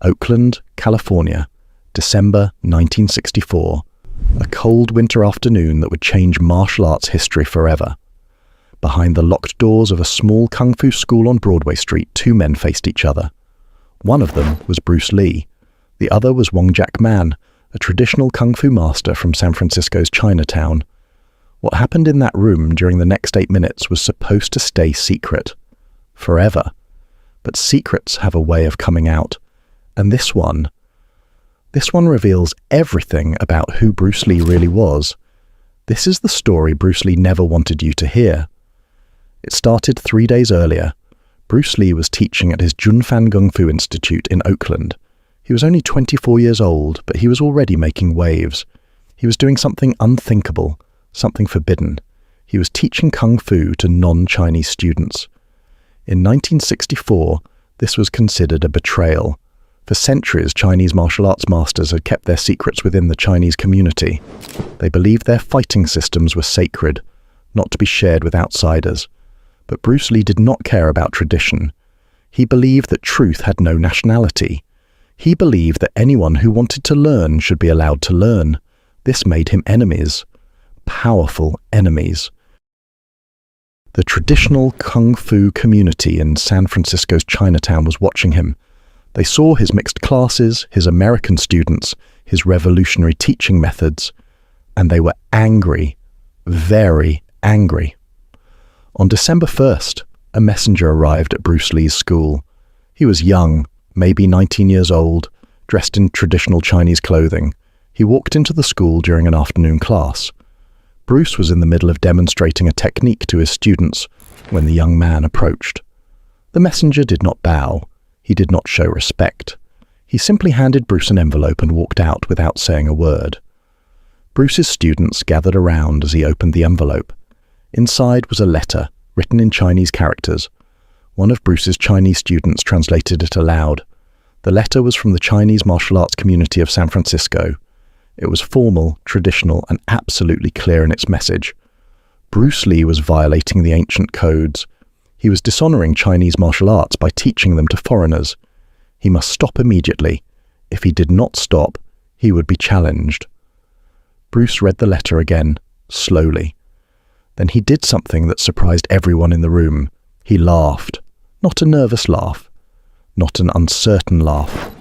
Oakland, California, December 1964. A cold winter afternoon that would change martial arts history forever. Behind the locked doors of a small kung fu school on Broadway Street, two men faced each other. One of them was Bruce Lee. The other was Wong Jack Man, a traditional kung fu master from San Francisco's Chinatown. What happened in that room during the next 8 minutes was supposed to stay secret. Forever. But secrets have a way of coming out. And this one reveals everything about who Bruce Lee really was. This is the story Bruce Lee never wanted you to hear. It started 3 days earlier. Bruce Lee was teaching at his Junfan Kung Fu Institute in Oakland. He was only 24 years old, but he was already making waves. He was doing something unthinkable, something forbidden. He was teaching Kung Fu to non-Chinese students. In 1964, this was considered a betrayal. For centuries, Chinese martial arts masters had kept their secrets within the Chinese community. They believed their fighting systems were sacred, not to be shared with outsiders. But Bruce Lee did not care about tradition. He believed that truth had no nationality. He believed that anyone who wanted to learn should be allowed to learn. This made him enemies. Powerful enemies. The traditional Kung Fu community in San Francisco's Chinatown was watching him. They saw his mixed classes, his American students, his revolutionary teaching methods, and they were angry, very angry. On December 1st, a messenger arrived at Bruce Lee's school. He was young, maybe 19 years old, dressed in traditional Chinese clothing. He walked into the school during an afternoon class. Bruce was in the middle of demonstrating a technique to his students when the young man approached. The messenger did not bow. He did not show respect. He simply handed Bruce an envelope and walked out without saying a word. Bruce's students gathered around as he opened the envelope. Inside was a letter, written in Chinese characters. One of Bruce's Chinese students translated it aloud. The letter was from the Chinese martial arts community of San Francisco. It was formal, traditional, and absolutely clear in its message. Bruce Lee was violating the ancient codes. He was dishonoring Chinese martial arts by teaching them to foreigners. He must stop immediately. If he did not stop, he would be challenged. Bruce read the letter again, slowly. Then he did something that surprised everyone in the room. He laughed. Not a nervous laugh. Not an uncertain laugh.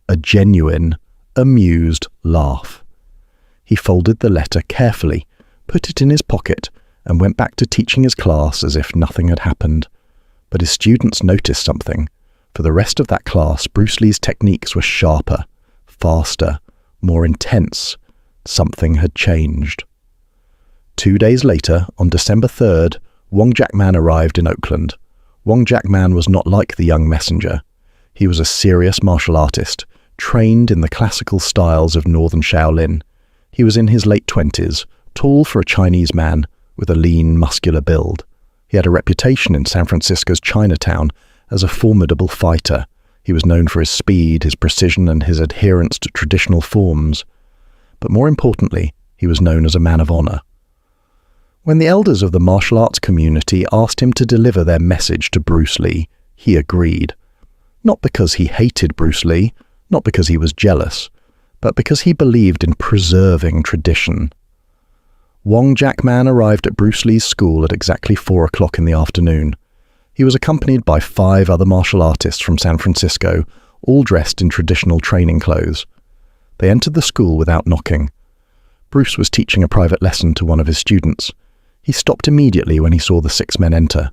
A genuine, amused laugh. He folded the letter carefully, put it in his pocket, and went back to teaching his class as if nothing had happened. But his students noticed something. For the rest of that class, Bruce Lee's techniques were sharper, faster, more intense. Something had changed. 2 days later, on December 3rd, Wong Jack Man arrived in Oakland. Wong Jack Man was not like the young messenger. He was a serious martial artist, trained in the classical styles of Northern Shaolin. He was in his late 20s, tall for a Chinese man, with a lean, muscular build. He had a reputation in San Francisco's Chinatown as a formidable fighter. He was known for his speed, his precision, and his adherence to traditional forms. But more importantly, he was known as a man of honor. When the elders of the martial arts community asked him to deliver their message to Bruce Lee, he agreed. Not because he hated Bruce Lee, not because he was jealous, but because he believed in preserving tradition. Wong Jack Man arrived at Bruce Lee's school at exactly 4 o'clock in the afternoon. He was accompanied by 5 other martial artists from San Francisco, all dressed in traditional training clothes. They entered the school without knocking. Bruce was teaching a private lesson to one of his students. He stopped immediately when he saw the 6 men enter.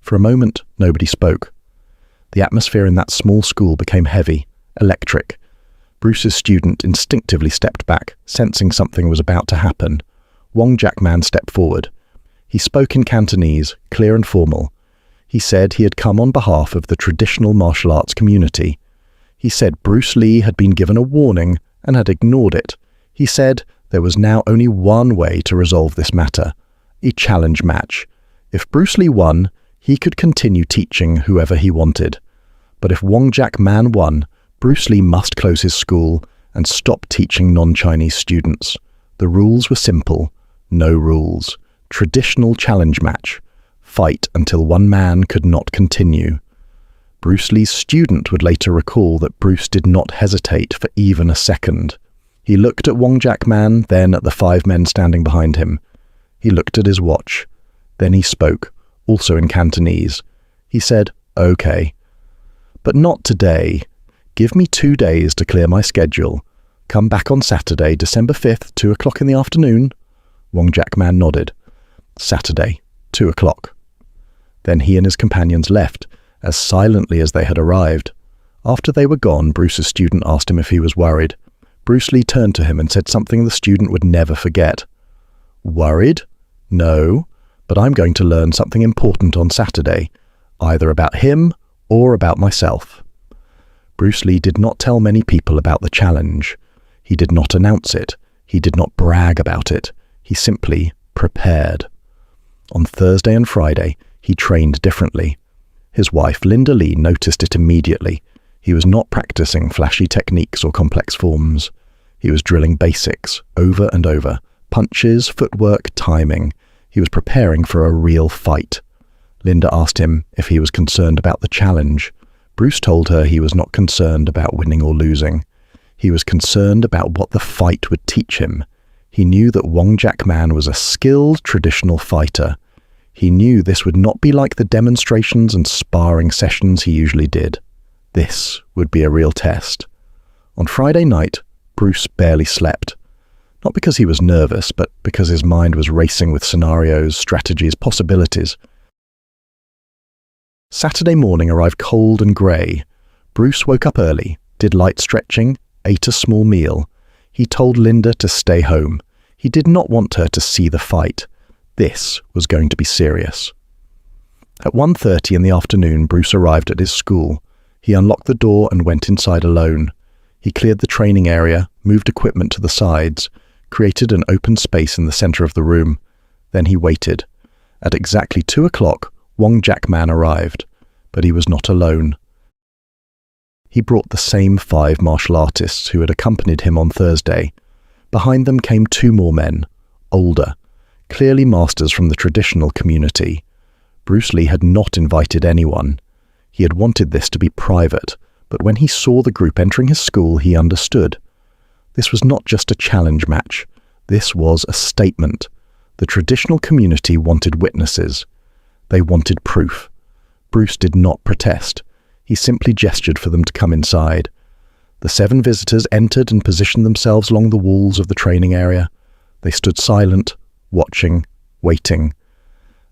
For a moment, nobody spoke. The atmosphere in that small school became heavy, electric. Bruce's student instinctively stepped back, sensing something was about to happen. Wong Jack Man stepped forward. He spoke in Cantonese, clear and formal. He said he had come on behalf of the traditional martial arts community. He said Bruce Lee had been given a warning and had ignored it. He said there was now only one way to resolve this matter, a challenge match. If Bruce Lee won, he could continue teaching whoever he wanted. But if Wong Jack Man won, Bruce Lee must close his school and stop teaching non-Chinese students. The rules were simple. No rules. Traditional challenge match. Fight until one man could not continue. Bruce Lee's student would later recall that Bruce did not hesitate for even a second. He looked at Wong Jack Man, then at the 5 men standing behind him. He looked at his watch. Then he spoke, also in Cantonese. He said, "Okay. But not today. Give me 2 days to clear my schedule. Come back on Saturday, December 5th, 2 o'clock in the afternoon." Wong Jack Man nodded. Saturday, 2 o'clock. Then he and his companions left, as silently as they had arrived. After they were gone, Bruce's student asked him if he was worried. Bruce Lee turned to him and said something the student would never forget. "Worried? No, but I'm going to learn something important on Saturday, either about him or about myself." Bruce Lee did not tell many people about the challenge. He did not announce it. He did not brag about it. He simply prepared. On Thursday and Friday, he trained differently. His wife, Linda Lee, noticed it immediately. He was not practicing flashy techniques or complex forms. He was drilling basics, over and over. Punches, footwork, timing. He was preparing for a real fight. Linda asked him if he was concerned about the challenge. Bruce told her he was not concerned about winning or losing. He was concerned about what the fight would teach him. He knew that Wong Jack Man was a skilled traditional fighter. He knew this would not be like the demonstrations and sparring sessions he usually did. This would be a real test. On Friday night, Bruce barely slept. Not because he was nervous, but because his mind was racing with scenarios, strategies, possibilities. Saturday morning arrived cold and grey. Bruce woke up early, did light stretching, ate a small meal. He told Linda to stay home. He did not want her to see the fight. This was going to be serious. At 1:30 in the afternoon, Bruce arrived at his school. He unlocked the door and went inside alone. He cleared the training area, moved equipment to the sides, created an open space in the center of the room. Then he waited. At exactly 2 o'clock, Wong Jack Man arrived, but he was not alone. He brought the same 5 martial artists who had accompanied him on Thursday. Behind them came 2 more men, older, clearly masters from the traditional community. Bruce Lee had not invited anyone. He had wanted this to be private, but when he saw the group entering his school, he understood. This was not just a challenge match. This was a statement. The traditional community wanted witnesses. They wanted proof. Bruce did not protest. He simply gestured for them to come inside. The 7 visitors entered and positioned themselves along the walls of the training area. They stood silent, watching, waiting.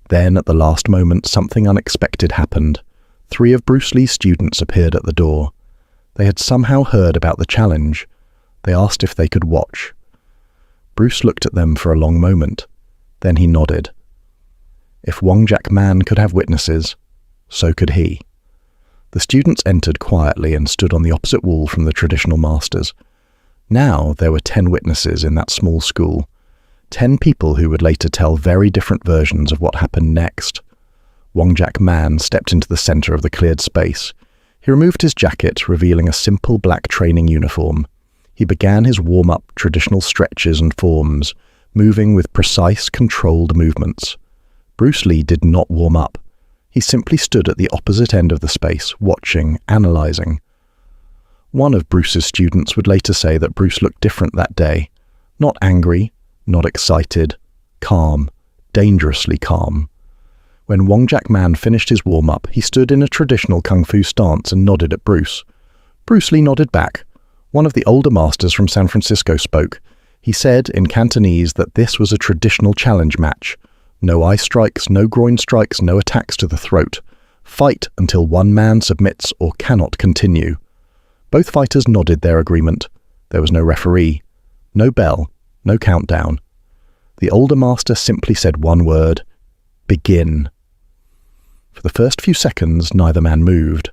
Then, at the last moment, something unexpected happened. 3 of Bruce Lee's students appeared at the door. They had somehow heard about the challenge. They asked if they could watch. Bruce looked at them for a long moment. Then he nodded. If Wong Jack Man could have witnesses, so could he. The students entered quietly and stood on the opposite wall from the traditional masters. Now there were 10 witnesses in that small school. 10 people who would later tell very different versions of what happened next. Wong Jack Man stepped into the center of the cleared space. He removed his jacket, revealing a simple black training uniform. He began his warm-up traditional stretches and forms, moving with precise, controlled movements. Bruce Lee did not warm up. He simply stood at the opposite end of the space, watching, analyzing. One of Bruce's students would later say that Bruce looked different that day. Not angry, not excited, calm, dangerously calm. When Wong Jack Man finished his warm-up, he stood in a traditional kung fu stance and nodded at Bruce. Bruce Lee nodded back. One of the older masters from San Francisco spoke. He said in Cantonese that this was a traditional challenge match. No eye strikes, no groin strikes, no attacks to the throat. Fight until one man submits or cannot continue. Both fighters nodded their agreement. There was no referee, no bell, no countdown. The older master simply said one word: begin. For the first few seconds, neither man moved.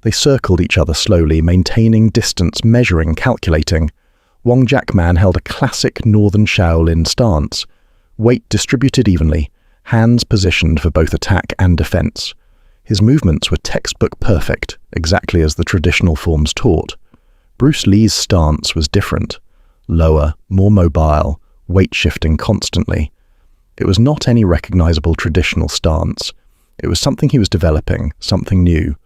They circled each other slowly, maintaining distance, measuring, calculating. Wong Jack Man held a classic northern Shaolin stance. Weight distributed evenly, hands positioned for both attack and defense. His movements were textbook perfect, exactly as the traditional forms taught. Bruce Lee's stance was different. Lower, more mobile, weight shifting constantly. It was not any recognizable traditional stance. It was something he was developing, something new.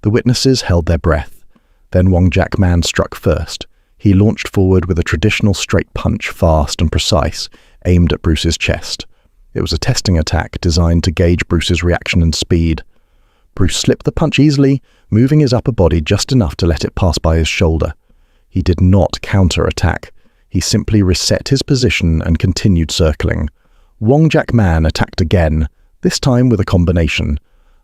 The witnesses held their breath. Then Wong Jack Man struck first. He launched forward with a traditional straight punch, fast and precise, aimed at Bruce's chest. It was a testing attack designed to gauge Bruce's reaction and speed. Bruce slipped the punch easily, moving his upper body just enough to let it pass by his shoulder. He did not counter-attack. He simply reset his position and continued circling. Wong Jack Man attacked again, this time with a combination.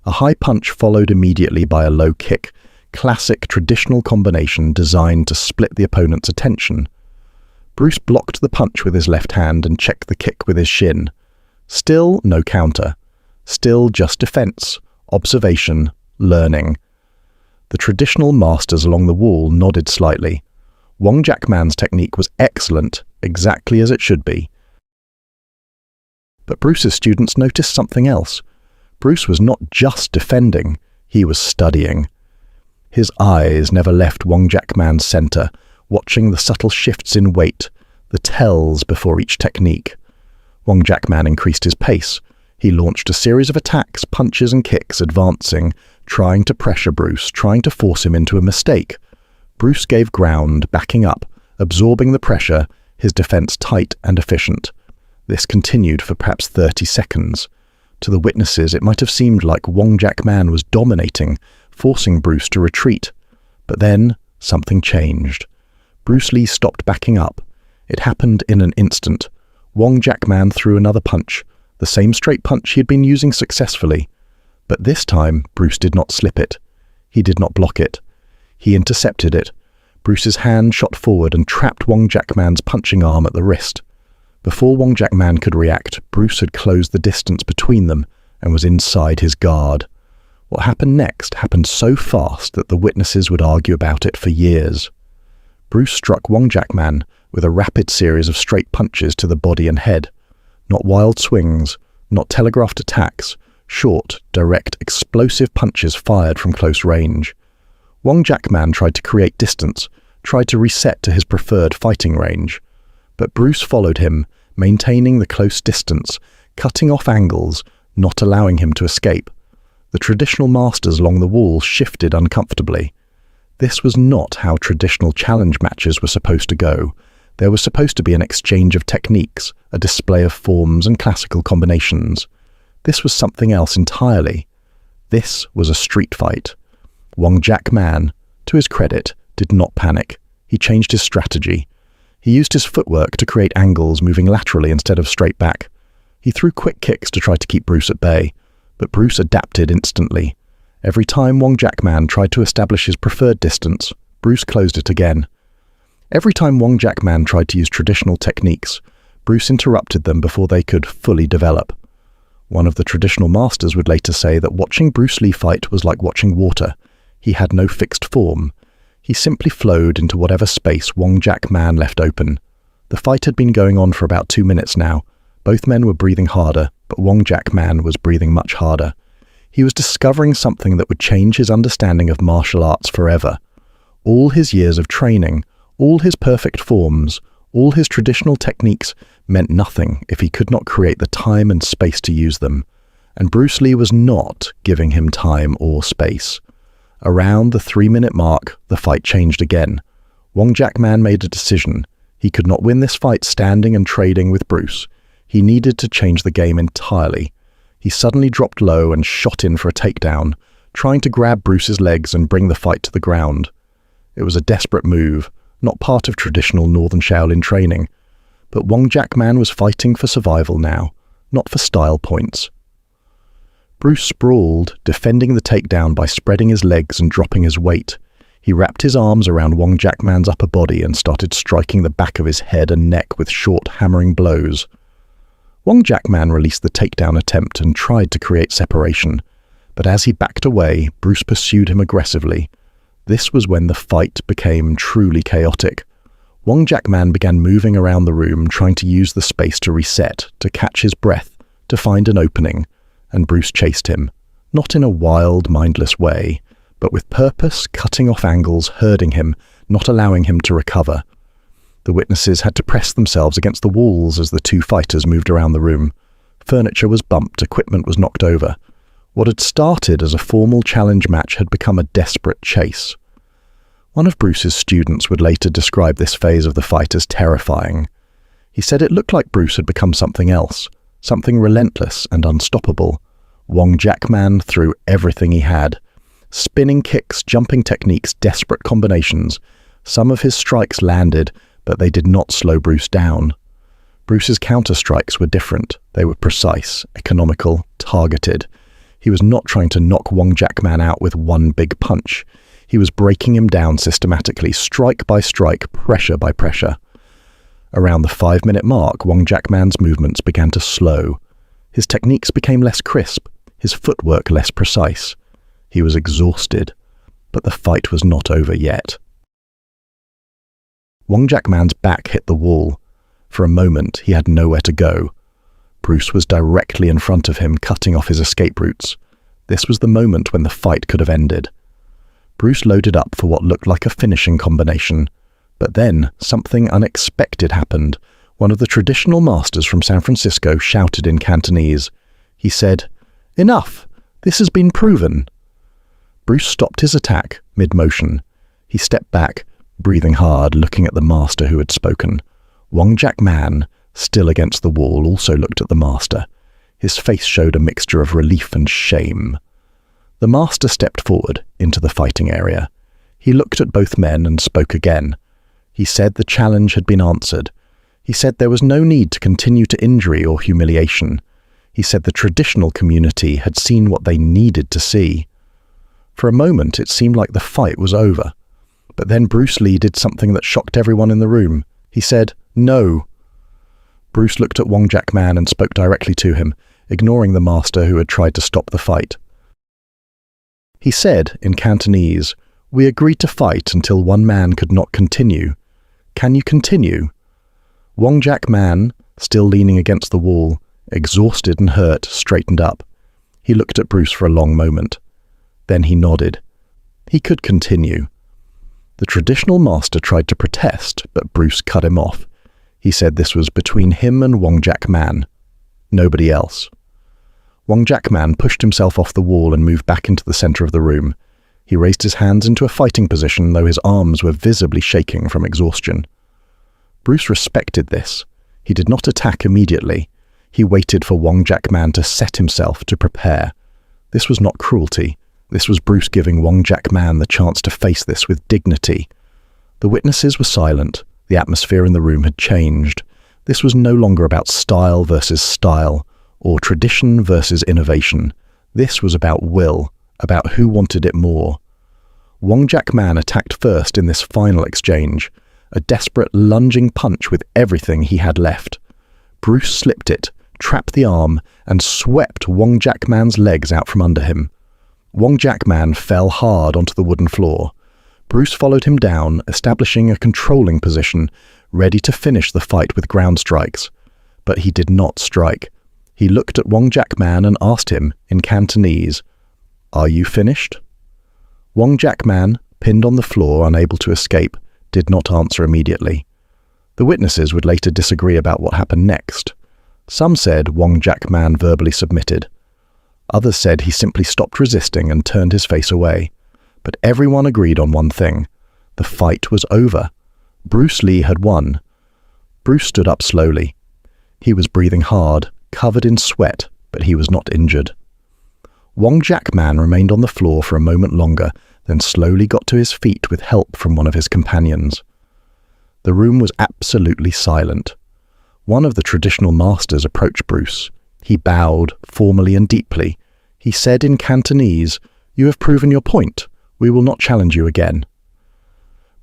A high punch followed immediately by a low kick, classic traditional combination designed to split the opponent's attention. Bruce blocked the punch with his left hand and checked the kick with his shin. Still no counter. Still just defense, observation, learning. The traditional masters along the wall nodded slightly. Wong Jack Man's technique was excellent, exactly as it should be. But Bruce's students noticed something else. Bruce was not just defending, he was studying. His eyes never left Wong Jack Man's center, watching the subtle shifts in weight, the tells before each technique. Wong Jack Man increased his pace. He launched a series of attacks, punches and kicks, advancing, trying to pressure Bruce, trying to force him into a mistake. Bruce gave ground, backing up, absorbing the pressure, his defense tight and efficient. This continued for perhaps 30 seconds. To the witnesses, it might have seemed like Wong Jack Man was dominating, forcing Bruce to retreat. But then, something changed. Bruce Lee stopped backing up. It happened in an instant. Wong Jack Man threw another punch, the same straight punch he had been using successfully. But this time, Bruce did not slip it. He did not block it. He intercepted it. Bruce's hand shot forward and trapped Wong Jack Man's punching arm at the wrist. Before Wong Jack Man could react, Bruce had closed the distance between them and was inside his guard. What happened next happened so fast that the witnesses would argue about it for years. Bruce struck Wong Jack Man with a rapid series of straight punches to the body and head. Not wild swings, not telegraphed attacks, short, direct, explosive punches fired from close range. Wong Jack Man tried to create distance, tried to reset to his preferred fighting range. But Bruce followed him, maintaining the close distance, cutting off angles, not allowing him to escape. The traditional masters along the wall shifted uncomfortably. This was not how traditional challenge matches were supposed to go. There was supposed to be an exchange of techniques, a display of forms and classical combinations. This was something else entirely. This was a street fight. Wong Jack Man, to his credit, did not panic. He changed his strategy. He used his footwork to create angles moving laterally instead of straight back. He threw quick kicks to try to keep Bruce at bay, but Bruce adapted instantly. Every time Wong Jack Man tried to establish his preferred distance, Bruce closed it again. Every time Wong Jack Man tried to use traditional techniques, Bruce interrupted them before they could fully develop. One of the traditional masters would later say that watching Bruce Lee fight was like watching water. He had no fixed form. He simply flowed into whatever space Wong Jack Man left open. The fight had been going on for about 2 minutes now. Both men were breathing harder, but Wong Jack Man was breathing much harder. He was discovering something that would change his understanding of martial arts forever. All his years of training, all his perfect forms, all his traditional techniques meant nothing if he could not create the time and space to use them. And Bruce Lee was not giving him time or space. Around the 3-minute mark, the fight changed again. Wong Jack Man made a decision. He could not win this fight standing and trading with Bruce. He needed to change the game entirely. He suddenly dropped low and shot in for a takedown, trying to grab Bruce's legs and bring the fight to the ground. It was a desperate move, not part of traditional Northern Shaolin training. But Wong Jack Man was fighting for survival now, not for style points. Bruce sprawled, defending the takedown by spreading his legs and dropping his weight. He wrapped his arms around Wong Jack Man's upper body and started striking the back of his head and neck with short, hammering blows. Wong Jack Man released the takedown attempt and tried to create separation. But as he backed away, Bruce pursued him aggressively. This was when the fight became truly chaotic. Wong Jack Man began moving around the room, trying to use the space to reset, to catch his breath, to find an opening. And Bruce chased him, not in a wild, mindless way, but with purpose, cutting off angles, herding him, not allowing him to recover. The witnesses had to press themselves against the walls as the two fighters moved around the room. Furniture was bumped, equipment was knocked over. What had started as a formal challenge match had become a desperate chase. One of Bruce's students would later describe this phase of the fight as terrifying. He said it looked like Bruce had become something else, something relentless and unstoppable. Wong Jack Man threw everything he had. Spinning kicks, jumping techniques, desperate combinations. Some of his strikes landed, but they did not slow Bruce down. Bruce's counter-strikes were different. They were precise, economical, targeted. He was not trying to knock Wong Jack Man out with one big punch. He was breaking him down systematically, strike by strike, pressure by pressure. Around the 5-minute mark, Wong Jack Man's movements began to slow. His techniques became less crisp, his footwork less precise. He was exhausted, but the fight was not over yet. Wong Jack Man's back hit the wall. For a moment, he had nowhere to go. Bruce was directly in front of him, cutting off his escape routes. This was the moment when the fight could have ended. Bruce loaded up for what looked like a finishing combination. But then, something unexpected happened. One of the traditional masters from San Francisco shouted in Cantonese. He said, "Enough! This has been proven." Bruce stopped his attack, mid-motion. He stepped back, breathing hard, looking at the master who had spoken. Wong Jack Man, still against the wall, also looked at the master. His face showed a mixture of relief and shame. The master stepped forward into the fighting area. He looked at both men and spoke again. He said the challenge had been answered. He said there was no need to continue to injury or humiliation. He said the traditional community had seen what they needed to see. For a moment, it seemed like the fight was over. But then Bruce Lee did something that shocked everyone in the room. He said, "No." Bruce looked at Wong Jack Man and spoke directly to him, ignoring the master who had tried to stop the fight. He said, in Cantonese, "We agreed to fight until one man could not continue. Can you continue?" Wong Jack Man, still leaning against the wall, exhausted and hurt, straightened up. He looked at Bruce for a long moment. Then he nodded. He could continue. The traditional master tried to protest, but Bruce cut him off. He said this was between him and Wong Jack Man. Nobody else. Wong Jack Man pushed himself off the wall and moved back into the center of the room. He raised his hands into a fighting position, though his arms were visibly shaking from exhaustion. Bruce respected this. He did not attack immediately. He waited for Wong Jack Man to set himself, to prepare. This was not cruelty. This was Bruce giving Wong Jack Man the chance to face this with dignity. The witnesses were silent. The atmosphere in the room had changed. This was no longer about style versus style, or tradition versus innovation. This was about will, about who wanted it more. Wong Jack Man attacked first in this final exchange, a desperate lunging punch with everything he had left. Bruce slipped it, trapped the arm, and swept Wong Jack Man's legs out from under him. Wong Jack Man fell hard onto the wooden floor. Bruce followed him down, establishing a controlling position, ready to finish the fight with ground strikes. But he did not strike. He looked at Wong Jack Man and asked him, in Cantonese, "Are you finished?" Wong Jack Man, pinned on the floor, unable to escape, did not answer immediately. The witnesses would later disagree about what happened next. Some said Wong Jack Man verbally submitted. Others said he simply stopped resisting and turned his face away. But everyone agreed on one thing. The fight was over. Bruce Lee had won. Bruce stood up slowly. He was breathing hard, covered in sweat, but he was not injured. Wong Jack Man remained on the floor for a moment longer, then slowly got to his feet with help from one of his companions. The room was absolutely silent. One of the traditional masters approached Bruce. He bowed, formally and deeply. He said in Cantonese, "You have proven your point. We will not challenge you again."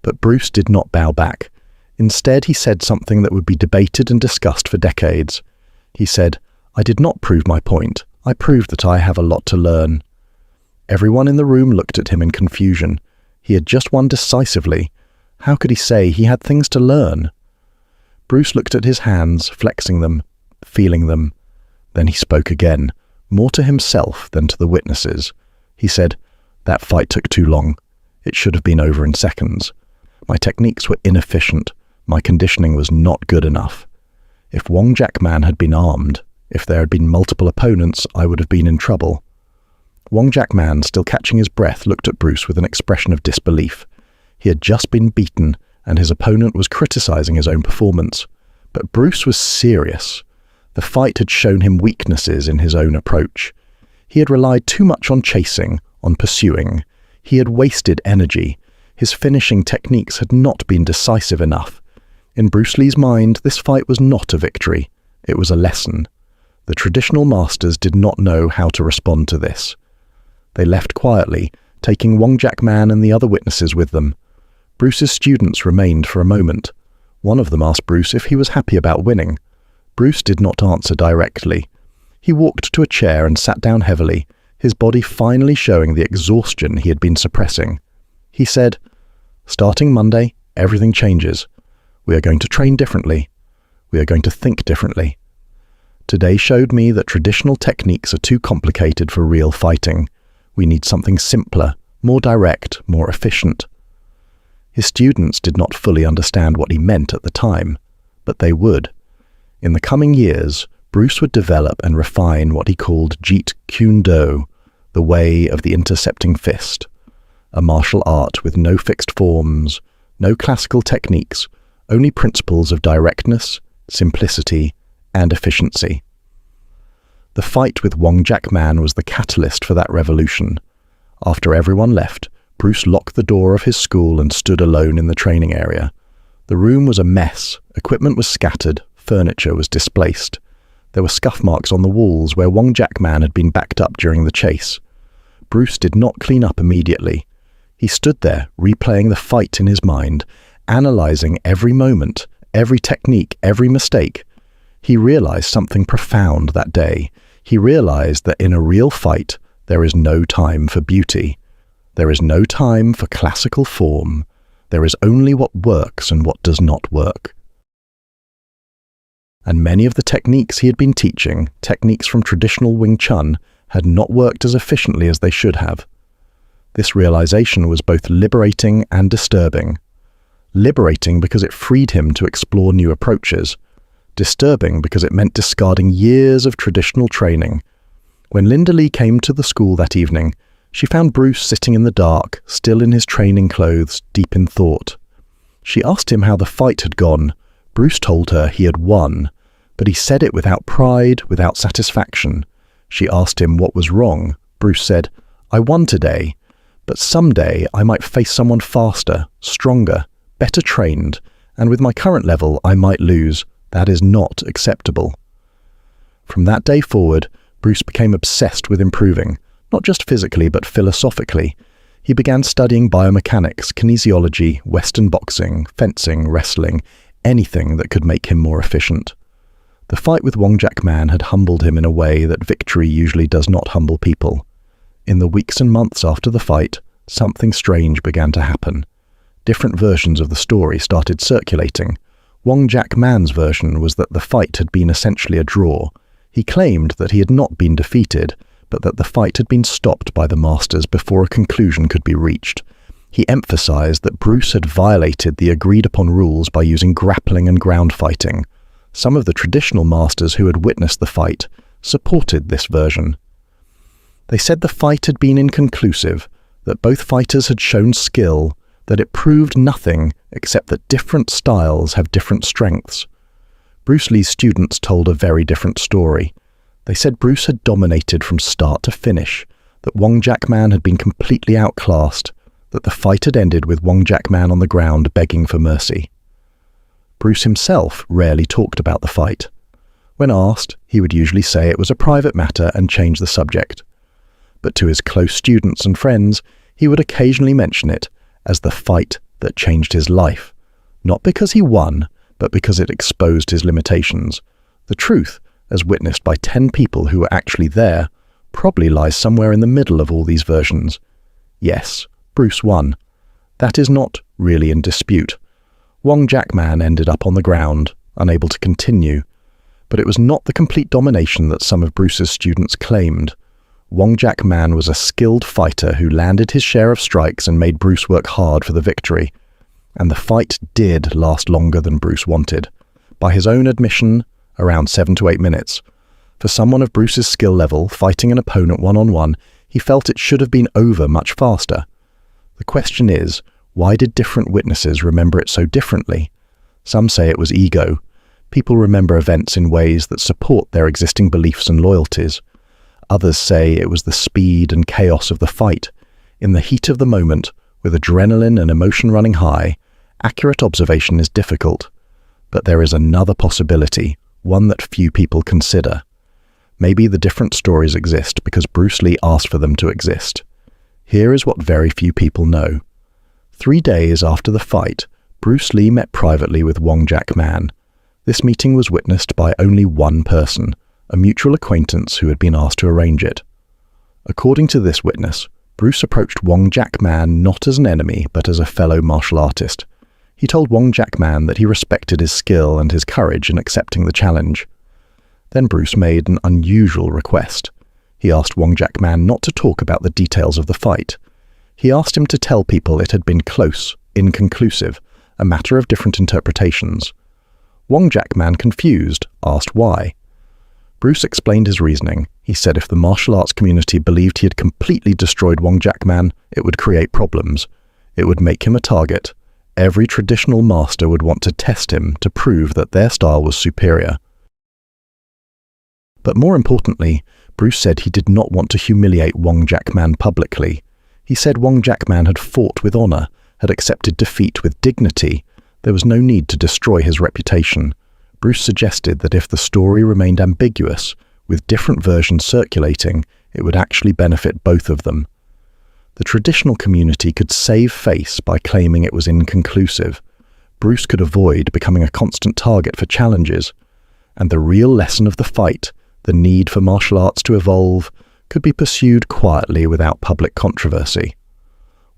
But Bruce did not bow back. Instead, he said something that would be debated and discussed for decades. He said, "I did not prove my point. I proved that I have a lot to learn." Everyone in the room looked at him in confusion. He had just won decisively. How could he say he had things to learn? Bruce looked at his hands, flexing them, feeling them. Then he spoke again, more to himself than to the witnesses. He said, "That fight took too long. It should have been over in seconds. My techniques were inefficient. My conditioning was not good enough. If Wong Jack Man had been armed, if there had been multiple opponents, I would have been in trouble. Wong Jack Man, still catching his breath, looked at Bruce with an expression of disbelief. He had just been beaten, and his opponent was criticizing his own performance. But Bruce was serious. The fight had shown him weaknesses in his own approach. He had relied too much on chasing, on pursuing. He had wasted energy. His finishing techniques had not been decisive enough. In Bruce Lee's mind, this fight was not a victory. It was a lesson. The traditional masters did not know how to respond to this. They left quietly, taking Wong Jack Man and the other witnesses with them. Bruce's students remained for a moment. One of them asked Bruce if he was happy about winning. Bruce did not answer directly. He walked to a chair and sat down heavily, his body finally showing the exhaustion he had been suppressing. He said, "Starting Monday, everything changes. We are going to train differently. We are going to think differently. Today showed me that traditional techniques are too complicated for real fighting. We need something simpler, more direct, more efficient." His students did not fully understand what he meant at the time, but they would. In the coming years, Bruce would develop and refine what he called Jeet Kune Do, the way of the intercepting fist, a martial art with no fixed forms, no classical techniques, only principles of directness, simplicity, and efficiency. The fight with Wong Jack Man was the catalyst for that revolution. After everyone left, Bruce locked the door of his school and stood alone in the training area. The room was a mess, equipment was scattered, furniture was displaced. There were scuff marks on the walls where Wong Jack Man had been backed up during the chase. Bruce did not clean up immediately. He stood there, replaying the fight in his mind, analyzing every moment, every technique, every mistake. He realized something profound that day. He realized that in a real fight, there is no time for beauty. There is no time for classical form. There is only what works and what does not work. And many of the techniques he had been teaching, techniques from traditional Wing Chun, had not worked as efficiently as they should have. This realization was both liberating and disturbing. Liberating because it freed him to explore new approaches. Disturbing because it meant discarding years of traditional training. When Linda Lee came to the school that evening, she found Bruce sitting in the dark, still in his training clothes, deep in thought. She asked him how the fight had gone. Bruce told her he had won, but he said it without pride, without satisfaction. She asked him what was wrong. Bruce said, "I won today, but someday I might face someone faster, stronger, better trained, and with my current level I might lose. That is not acceptable." From that day forward, Bruce became obsessed with improving, not just physically but philosophically. He began studying biomechanics, kinesiology, Western boxing, fencing, wrestling, anything that could make him more efficient. The fight with Wong Jack Man had humbled him in a way that victory usually does not humble people. In the weeks and months after the fight, something strange began to happen. Different versions of the story started circulating. Wong Jack Man's version was that the fight had been essentially a draw. He claimed that he had not been defeated, but that the fight had been stopped by the masters before a conclusion could be reached. He emphasized that Bruce had violated the agreed-upon rules by using grappling and ground fighting. Some of the traditional masters who had witnessed the fight supported this version. They said the fight had been inconclusive, that both fighters had shown skill, that it proved nothing except that different styles have different strengths. Bruce Lee's students told a very different story. They said Bruce had dominated from start to finish, that Wong Jack Man had been completely outclassed, that the fight had ended with Wong Jack Man on the ground begging for mercy. Bruce himself rarely talked about the fight. When asked, he would usually say it was a private matter and change the subject. But to his close students and friends, he would occasionally mention it as the fight that changed his life, not because he won, but because it exposed his limitations. The truth, as witnessed by 10 people who were actually there, probably lies somewhere in the middle of all these versions. Yes, Bruce won. That is not really in dispute. Wong Jack Man ended up on the ground, unable to continue, but it was not the complete domination that some of Bruce's students claimed. Wong Jack Man was a skilled fighter who landed his share of strikes and made Bruce work hard for the victory. And the fight did last longer than Bruce wanted. By his own admission, around 7 to 8 minutes. For someone of Bruce's skill level, fighting an opponent one-on-one, He felt it should have been over much faster. The question is, why did different witnesses remember it so differently? Some say it was ego. People remember events in ways that support their existing beliefs and loyalties. Others say it was the speed and chaos of the fight. In the heat of the moment, with adrenaline and emotion running high, accurate observation is difficult. But there is another possibility, one that few people consider. Maybe the different stories exist because Bruce Lee asked for them to exist. Here is what very few people know. 3 days after the fight, Bruce Lee met privately with Wong Jack Man. This meeting was witnessed by only one person, a mutual acquaintance who had been asked to arrange it. According to this witness, Bruce approached Wong Jack Man not as an enemy but as a fellow martial artist. He told Wong Jack Man that he respected his skill and his courage in accepting the challenge. Then Bruce made an unusual request. He asked Wong Jack Man not to talk about the details of the fight. He asked him to tell people it had been close, inconclusive, a matter of different interpretations. Wong Jack Man, confused, asked why. Bruce explained his reasoning. He said if the martial arts community believed he had completely destroyed Wong Jack Man, it would create problems. It would make him a target. Every traditional master would want to test him to prove that their style was superior. But more importantly, Bruce said he did not want to humiliate Wong Jack Man publicly. He said Wong Jack Man had fought with honor, had accepted defeat with dignity. There was no need to destroy his reputation. Bruce suggested that if the story remained ambiguous, with different versions circulating, it would actually benefit both of them. The traditional community could save face by claiming it was inconclusive. Bruce could avoid becoming a constant target for challenges. And the real lesson of the fight, the need for martial arts to evolve, could be pursued quietly without public controversy.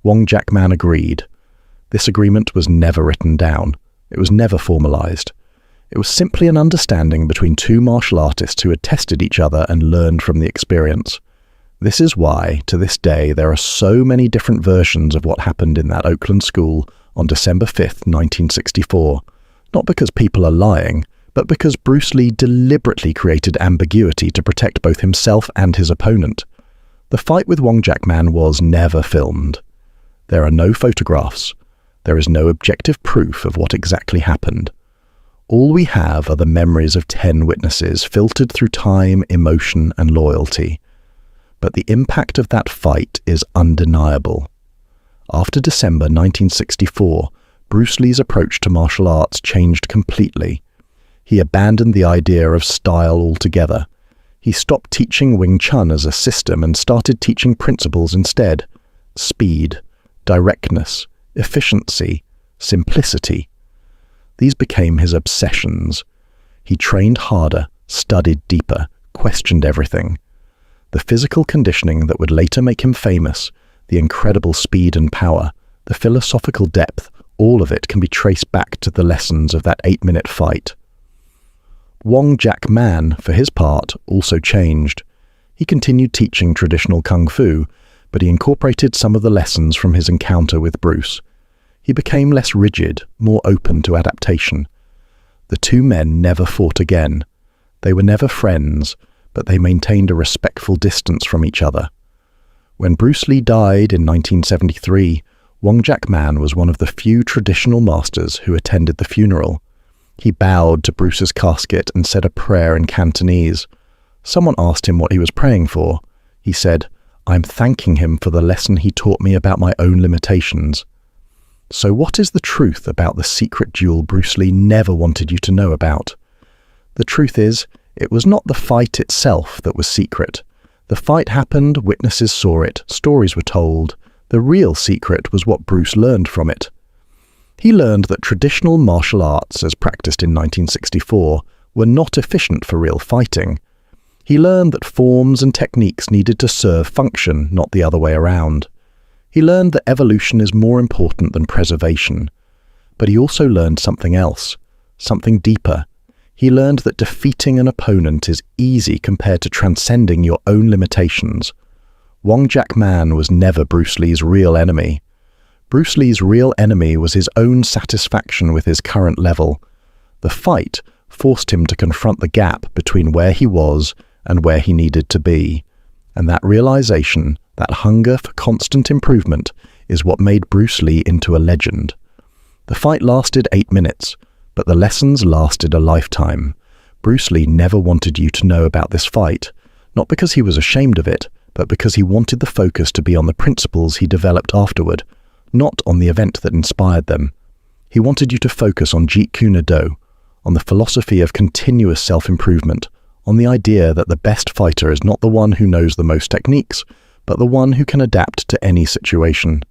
Wong Jack Man agreed. This agreement was never written down. It was never formalized. It was simply an understanding between two martial artists who had tested each other and learned from the experience. This is why, to this day, there are so many different versions of what happened in that Oakland school on December 5th, 1964. Not because people are lying, but because Bruce Lee deliberately created ambiguity to protect both himself and his opponent. The fight with Wong Jack Man was never filmed. There are no photographs. There is no objective proof of what exactly happened. All we have are the memories of 10 witnesses filtered through time, emotion, and loyalty. But the impact of that fight is undeniable. After December 1964, Bruce Lee's approach to martial arts changed completely. He abandoned the idea of style altogether. He stopped teaching Wing Chun as a system and started teaching principles instead. Speed, directness, efficiency, simplicity. These became his obsessions. He trained harder, studied deeper, questioned everything. The physical conditioning that would later make him famous, the incredible speed and power, the philosophical depth, all of it can be traced back to the lessons of that 8-minute fight. Wong Jack Man, for his part, also changed. He continued teaching traditional kung fu, but he incorporated some of the lessons from his encounter with Bruce. He became less rigid, more open to adaptation. The two men never fought again. They were never friends, but they maintained a respectful distance from each other. When Bruce Lee died in 1973, Wong Jack Man was one of the few traditional masters who attended the funeral. He bowed to Bruce's casket and said a prayer in Cantonese. Someone asked him what he was praying for. He said, "I'm thanking him for the lesson he taught me about my own limitations." So what is the truth about the secret duel Bruce Lee never wanted you to know about? The truth is, it was not the fight itself that was secret. The fight happened, witnesses saw it, stories were told. The real secret was what Bruce learned from it. He learned that traditional martial arts, as practiced in 1964, were not efficient for real fighting. He learned that forms and techniques needed to serve function, not the other way around. He learned that evolution is more important than preservation. But he also learned something else, something deeper. He learned that defeating an opponent is easy compared to transcending your own limitations. Wong Jack Man was never Bruce Lee's real enemy. Bruce Lee's real enemy was his own satisfaction with his current level. The fight forced him to confront the gap between where he was and where he needed to be, and that realization That hunger for constant improvement is what made Bruce Lee into a legend. The fight lasted 8 minutes, but the lessons lasted a lifetime. Bruce Lee never wanted you to know about this fight, not because he was ashamed of it, but because he wanted the focus to be on the principles he developed afterward, not on the event that inspired them. He wanted you to focus on Jeet Kune Do, on the philosophy of continuous self-improvement, on the idea that the best fighter is not the one who knows the most techniques, but the one who can adapt to any situation.